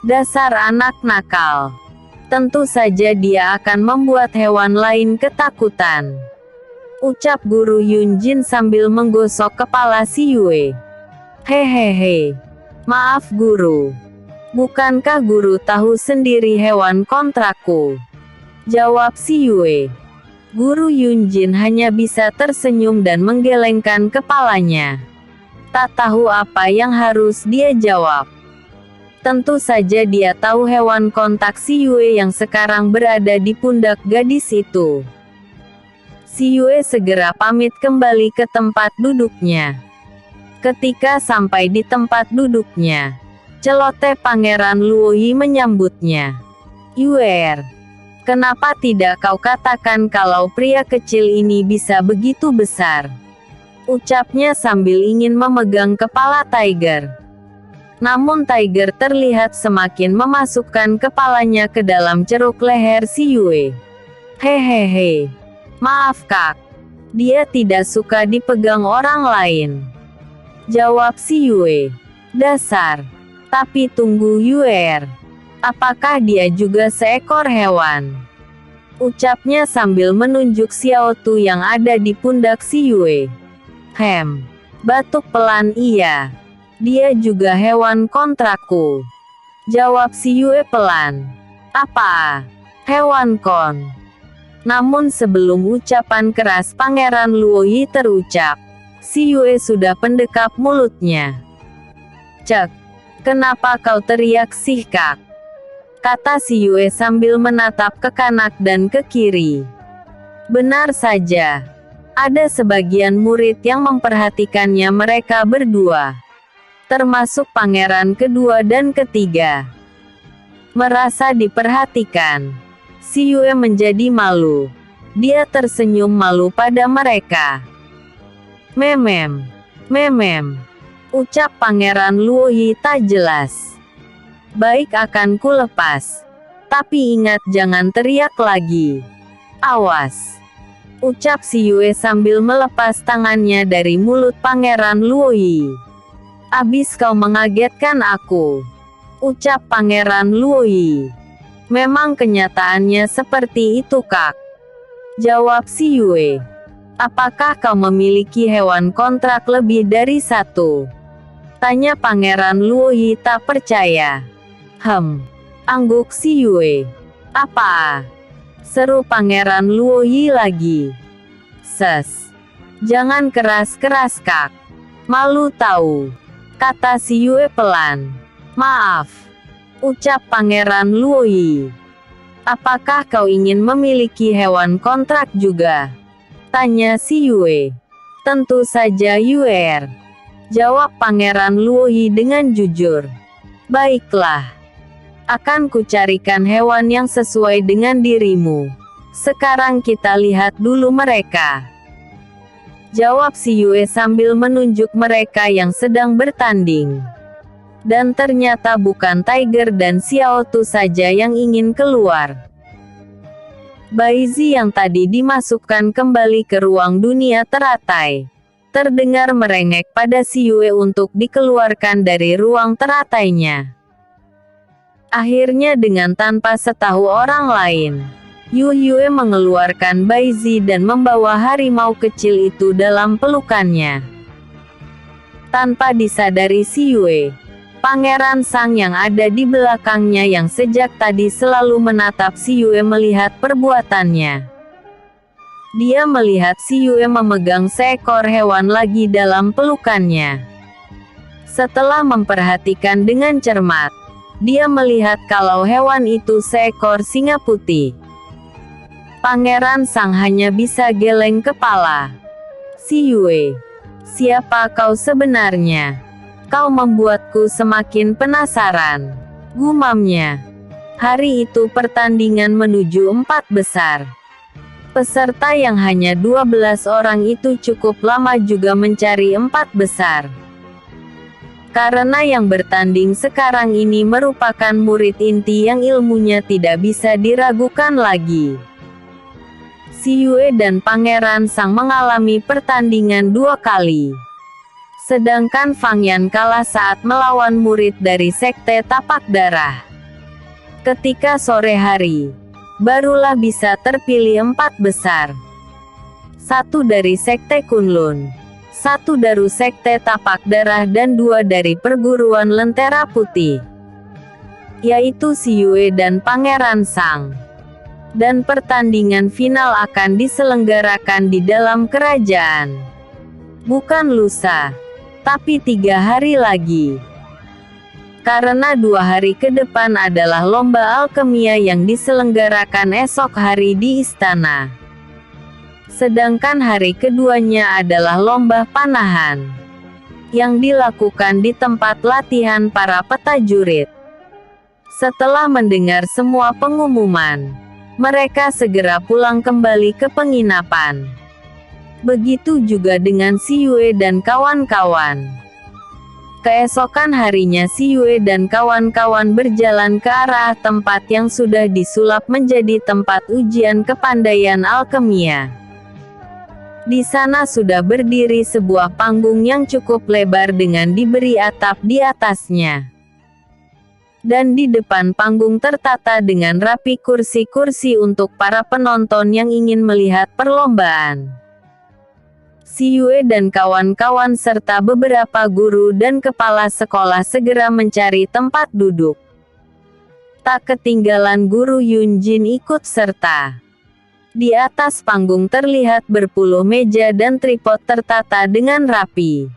Dasar anak nakal. Tentu saja dia akan membuat hewan lain ketakutan. Ucap guru Yunjin sambil menggosok kepala si Yue. Hehehe. Maaf guru. Bukankah guru tahu sendiri hewan kontrakku? Jawab si Yue. Guru Yunjin hanya bisa tersenyum dan menggelengkan kepalanya. Tak tahu apa yang harus dia jawab. Tentu saja dia tahu hewan kontak si Yue yang sekarang berada di pundak gadis itu. Si Yue segera pamit kembali ke tempat duduknya. Ketika sampai di tempat duduknya, celoteh Pangeran Luoyi menyambutnya. Yue, kenapa tidak kau katakan kalau pria kecil ini bisa begitu besar? Ucapnya sambil ingin memegang kepala Tiger. Namun Tiger terlihat semakin memasukkan kepalanya ke dalam ceruk leher si Yue. Hehehe. Maaf kak. Dia tidak suka dipegang orang lain. Jawab si Yue. Dasar. Tapi tunggu Yue. Apakah dia juga seekor hewan? Ucapnya sambil menunjuk Xiao Tu yang ada di pundak si Yue. Batuk pelan iya. Dia juga hewan kontrakku. Jawab si Yue pelan. Apa? Hewan kon. Namun sebelum ucapan keras Pangeran Luoyi terucap, si Yue sudah pendekap mulutnya. Cek. Kenapa kau teriak sih kak? Kata si Yue sambil menatap ke kanan dan ke kiri. Benar saja. Ada sebagian murid yang memperhatikannya mereka berdua. Termasuk pangeran kedua dan ketiga. Merasa diperhatikan, si Yue menjadi malu. Dia tersenyum malu pada mereka. Memem. Ucap Pangeran Luoyi tak jelas. Baik, akan ku lepas. Tapi ingat jangan teriak lagi. Awas. Ucap si Yue sambil melepas tangannya dari mulut Pangeran Luoyi. Abis kau mengagetkan aku. Ucap Pangeran Luoyi. Memang kenyataannya seperti itu kak. Jawab si Yue. Apakah kau memiliki hewan kontrak lebih dari satu? Tanya Pangeran Luoyi tak percaya. Angguk si Yue. Apa? Seru Pangeran Luoyi lagi. Jangan keras-keras kak. Malu tahu. Kata si Yue pelan. Maaf. Ucap Pangeran Luoyi. Apakah kau ingin memiliki hewan kontrak juga? Tanya si Yue. Tentu saja Yue. Jawab Pangeran Luoyi dengan jujur. Baiklah. Akan kucarikan hewan yang sesuai dengan dirimu. Sekarang kita lihat dulu mereka. Jawab si Yue sambil menunjuk mereka yang sedang bertanding. Dan ternyata bukan Tiger dan Xiao Tu saja yang ingin keluar. Baizi yang tadi dimasukkan kembali ke ruang dunia teratai. Terdengar merengek pada si Yue untuk dikeluarkan dari ruang teratainya. Akhirnya dengan tanpa setahu orang lain, Yue mengeluarkan Baizi dan membawa harimau kecil itu dalam pelukannya. Tanpa disadari si Yue, Pangeran Sang yang ada di belakangnya yang sejak tadi selalu menatap si Yue melihat perbuatannya. Dia melihat si Yue memegang seekor hewan lagi dalam pelukannya. Setelah memperhatikan dengan cermat, dia melihat kalau hewan itu seekor singa putih. Pangeran Sang hanya bisa geleng kepala. Si Yue, siapa kau sebenarnya? Kau membuatku semakin penasaran. Gumamnya. Hari itu pertandingan menuju 4 besar. Peserta yang hanya 12 orang itu cukup lama juga mencari 4 besar. Karena yang bertanding sekarang ini merupakan murid inti yang ilmunya tidak bisa diragukan lagi. Si Yue dan Pangeran Sang mengalami pertandingan 2 kali. Sedangkan Fang Yan kalah saat melawan murid dari Sekte Tapak Darah. Ketika sore hari, barulah bisa terpilih 4 besar. 1 dari Sekte Kunlun, 1 dari Sekte Tapak Darah dan 2 dari Perguruan Lentera Putih, yaitu si Yue dan Pangeran Sang. Dan pertandingan final akan diselenggarakan di dalam kerajaan. Bukan lusa, tapi 3 hari lagi. Karena 2 hari ke depan adalah lomba alkemia yang diselenggarakan esok hari di istana. Sedangkan hari keduanya adalah lomba panahan, yang dilakukan di tempat latihan para petajurit. Setelah mendengar semua pengumuman, mereka segera pulang kembali ke penginapan. Begitu juga dengan si Yue dan kawan-kawan. Keesokan harinya si Yue dan kawan-kawan berjalan ke arah tempat yang sudah disulap menjadi tempat ujian kepandaian alkemia. Di sana sudah berdiri sebuah panggung yang cukup lebar dengan diberi atap di atasnya. Dan di depan panggung tertata dengan rapi kursi-kursi untuk para penonton yang ingin melihat perlombaan. Si Yue dan kawan-kawan serta beberapa guru dan kepala sekolah segera mencari tempat duduk. Tak ketinggalan guru Yunjin ikut serta. Di atas panggung terlihat berpuluh meja dan tripod tertata dengan rapi.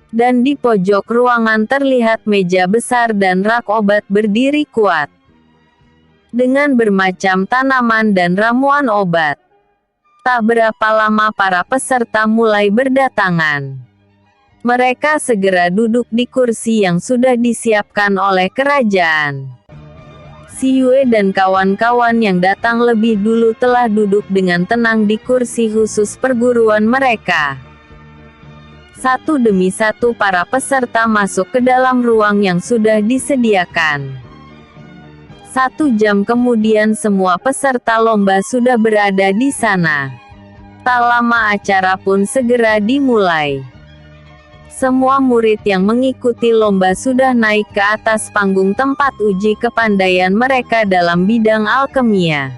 Dan di pojok ruangan terlihat meja besar dan rak obat berdiri kuat. Dengan bermacam tanaman dan ramuan obat. Tak berapa lama para peserta mulai berdatangan. Mereka segera duduk di kursi yang sudah disiapkan oleh kerajaan. Si Yue dan kawan-kawan yang datang lebih dulu telah duduk dengan tenang di kursi khusus perguruan mereka. Satu demi satu para peserta masuk ke dalam ruang yang sudah disediakan. 1 jam kemudian semua peserta lomba sudah berada di sana. Tak lama acara pun segera dimulai. Semua murid yang mengikuti lomba sudah naik ke atas panggung tempat uji kepandaian mereka dalam bidang alkemia.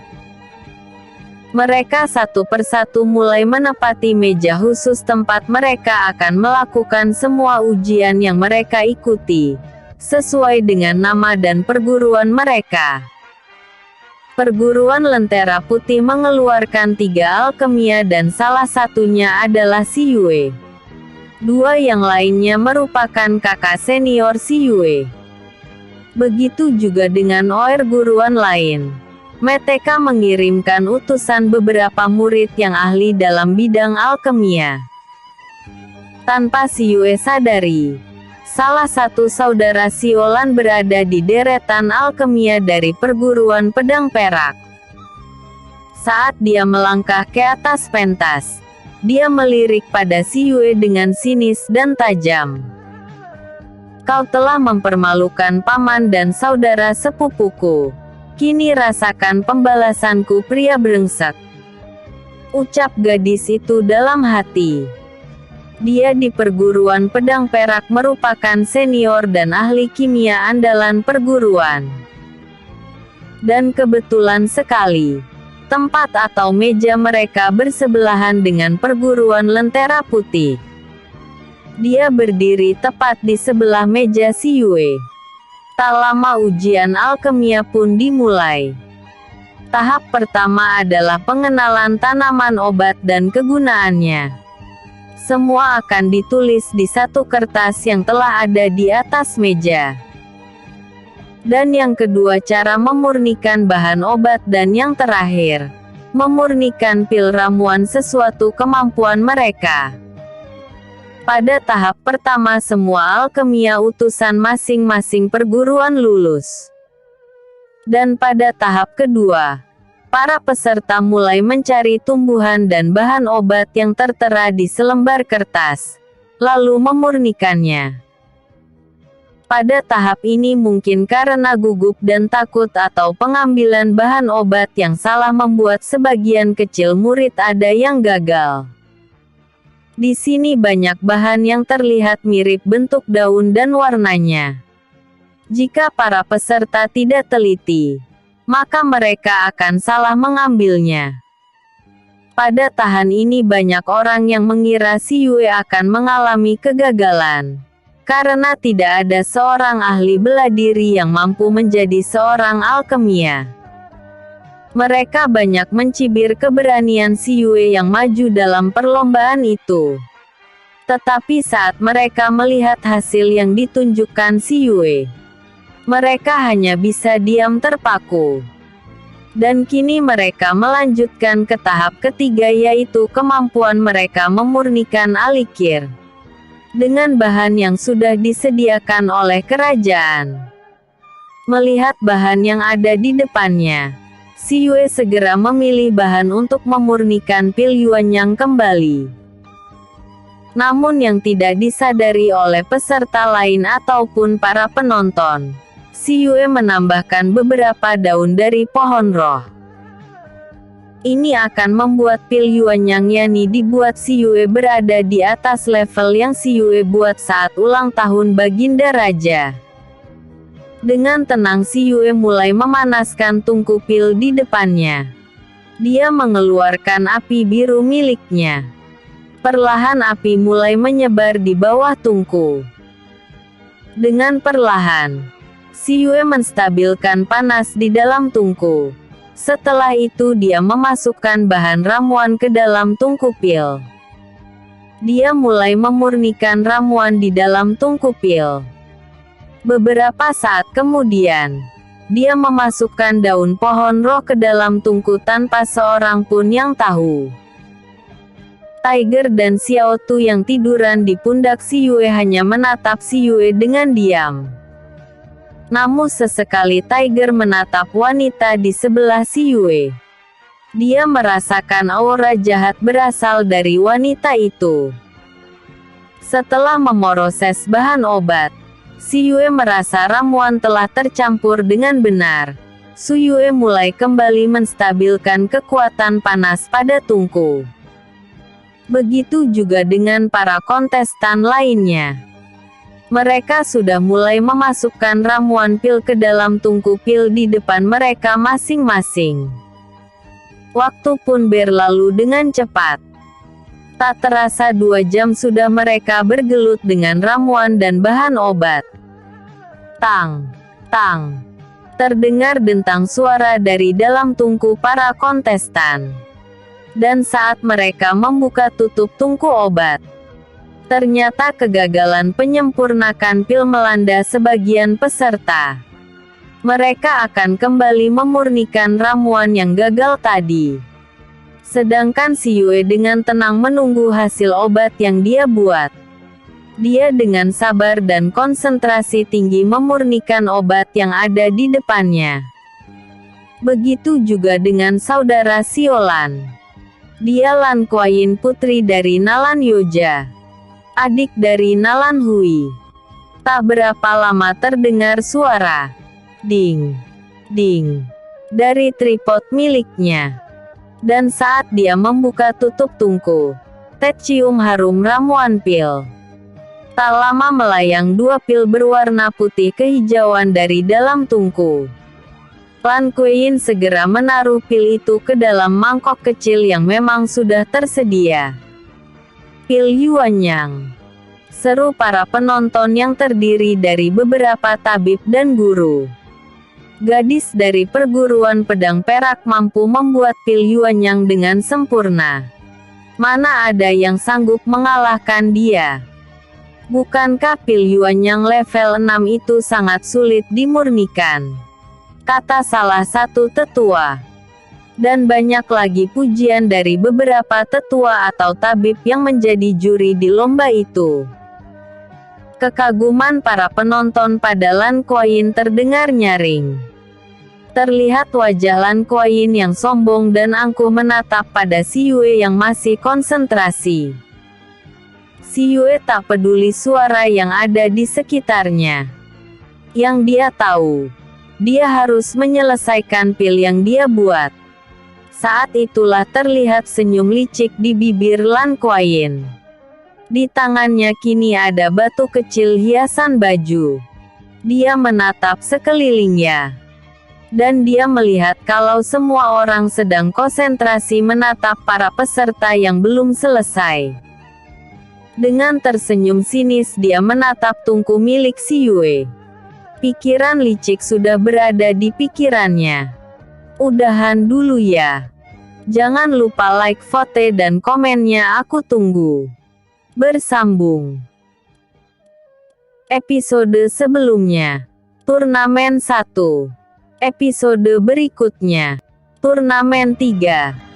Mereka satu persatu mulai menempati meja khusus tempat mereka akan melakukan semua ujian yang mereka ikuti, sesuai dengan nama dan perguruan mereka. Perguruan Lentera Putih mengeluarkan 3 alkemia dan salah satunya adalah Si Yue. 2 yang lainnya merupakan kakak senior Si Yue. Begitu juga dengan OER guruan lain. Meteka mengirimkan utusan beberapa murid yang ahli dalam bidang alkemia. Tanpa Si Yue sadari, salah satu saudara Siolan berada di deretan alkemia dari perguruan pedang perak. Saat dia melangkah ke atas pentas, dia melirik pada Si Yue dengan sinis dan tajam. "Kau telah mempermalukan paman dan saudara sepupuku. Kini rasakan pembalasanku, pria brengsek," ucap gadis itu dalam hati. Dia di perguruan pedang perak merupakan senior dan ahli kimia andalan perguruan. Dan kebetulan sekali, tempat atau meja mereka bersebelahan dengan perguruan Lentera Putih. Dia berdiri tepat di sebelah meja Si Yue. Tak lama ujian alkemia pun dimulai. Tahap pertama adalah pengenalan tanaman obat dan kegunaannya. Semua akan ditulis di satu kertas yang telah ada di atas meja. Dan yang kedua, cara memurnikan bahan obat, dan yang terakhir, memurnikan pil ramuan sesuatu kemampuan mereka. Pada tahap pertama semua alkemia utusan masing-masing perguruan lulus. Dan pada tahap kedua, para peserta mulai mencari tumbuhan dan bahan obat yang tertera di selembar kertas, lalu memurnikannya. Pada tahap ini mungkin karena gugup dan takut atau pengambilan bahan obat yang salah membuat sebagian kecil murid ada yang gagal. Di sini banyak bahan yang terlihat mirip bentuk daun dan warnanya. Jika para peserta tidak teliti, maka mereka akan salah mengambilnya. Pada tahan ini banyak orang yang mengira Si Yue akan mengalami kegagalan, karena tidak ada seorang ahli bela diri yang mampu menjadi seorang alkemia. Mereka banyak mencibir keberanian Si Yue yang maju dalam perlombaan itu. Tetapi saat mereka melihat hasil yang ditunjukkan Si Yue, mereka hanya bisa diam terpaku. Dan kini mereka melanjutkan ke tahap ketiga, yaitu kemampuan mereka memurnikan alikir dengan bahan yang sudah disediakan oleh kerajaan. Melihat bahan yang ada di depannya, Si Yue segera memilih bahan untuk memurnikan pil Yuanyang kembali. Namun yang tidak disadari oleh peserta lain ataupun para penonton, Si Yue menambahkan beberapa daun dari pohon roh. Ini akan membuat pil Yuanyang Yani dibuat Si Yue berada di atas level yang Si Yue buat saat ulang tahun Baginda Raja. Dengan tenang Si Yue mulai memanaskan tungku pil di depannya. Dia mengeluarkan api biru miliknya. Perlahan api mulai menyebar di bawah tungku. Dengan perlahan, Si Yue menstabilkan panas di dalam tungku. Setelah itu dia memasukkan bahan ramuan ke dalam tungku pil. Dia mulai memurnikan ramuan di dalam tungku pil. Beberapa saat kemudian, dia memasukkan daun pohon roh ke dalam tungku tanpa seorang pun yang tahu. Tiger dan Xiao Tu yang tiduran di pundak Si Yue hanya menatap Si Yue dengan diam. Namun sesekali Tiger menatap wanita di sebelah Si Yue. Dia merasakan aura jahat berasal dari wanita itu. Setelah memproses bahan obat, Si Yue merasa ramuan telah tercampur dengan benar. Si Yue mulai kembali menstabilkan kekuatan panas pada tungku. Begitu juga dengan para kontestan lainnya. Mereka sudah mulai memasukkan ramuan pil ke dalam tungku pil di depan mereka masing-masing. Waktu pun berlalu dengan cepat. Tak terasa 2 jam sudah mereka bergelut dengan ramuan dan bahan obat. Tang, tang. Terdengar dentang suara dari dalam tungku para kontestan. Dan saat mereka membuka tutup tungku obat, ternyata kegagalan penyempurnakan pil melanda sebagian peserta. Mereka akan kembali memurnikan ramuan yang gagal tadi. Sedangkan si Yue dengan tenang menunggu hasil obat yang dia buat. Dia dengan sabar dan konsentrasi tinggi memurnikan obat yang ada di depannya. Begitu juga dengan saudara Siolan. Dia Lan Kuayin, putri dari Nalan Yoja, adik dari Nalan Hui. Tak berapa lama terdengar suara ding, ding dari tripod miliknya. Dan saat dia membuka tutup tungku, Ted cium harum ramuan pil. Tak lama melayang 2 pil berwarna putih kehijauan dari dalam tungku. Lan Kuayin segera menaruh pil itu ke dalam mangkok kecil yang memang sudah tersedia. Pil Yuanyang, seru para penonton yang terdiri dari beberapa tabib dan guru. Gadis dari perguruan pedang perak mampu membuat pil Yuanyang dengan sempurna. Mana ada yang sanggup mengalahkan dia? Bukankah pil Yuanyang level 6 itu sangat sulit dimurnikan? Kata salah satu tetua. Dan banyak lagi pujian dari beberapa tetua atau tabib yang menjadi juri di lomba itu. Kekaguman para penonton pada Lan Kuayin terdengar nyaring. Terlihat wajah Lan Kuayin yang sombong dan angkuh menatap pada si Yue yang masih konsentrasi. Si Yue tak peduli suara yang ada di sekitarnya. Yang dia tahu, dia harus menyelesaikan pil yang dia buat. Saat itulah terlihat senyum licik di bibir Lan Kuayin. Di tangannya kini ada batu kecil hiasan baju. Dia menatap sekelilingnya. Dan dia melihat kalau semua orang sedang konsentrasi menatap para peserta yang belum selesai. Dengan tersenyum sinis dia menatap tungku milik si Yue. Pikiran licik sudah berada di pikirannya. Udahan dulu ya. Jangan lupa like, vote dan komennya, aku tunggu. Bersambung. Episode sebelumnya. Turnamen 1. Episode berikutnya. Turnamen 3.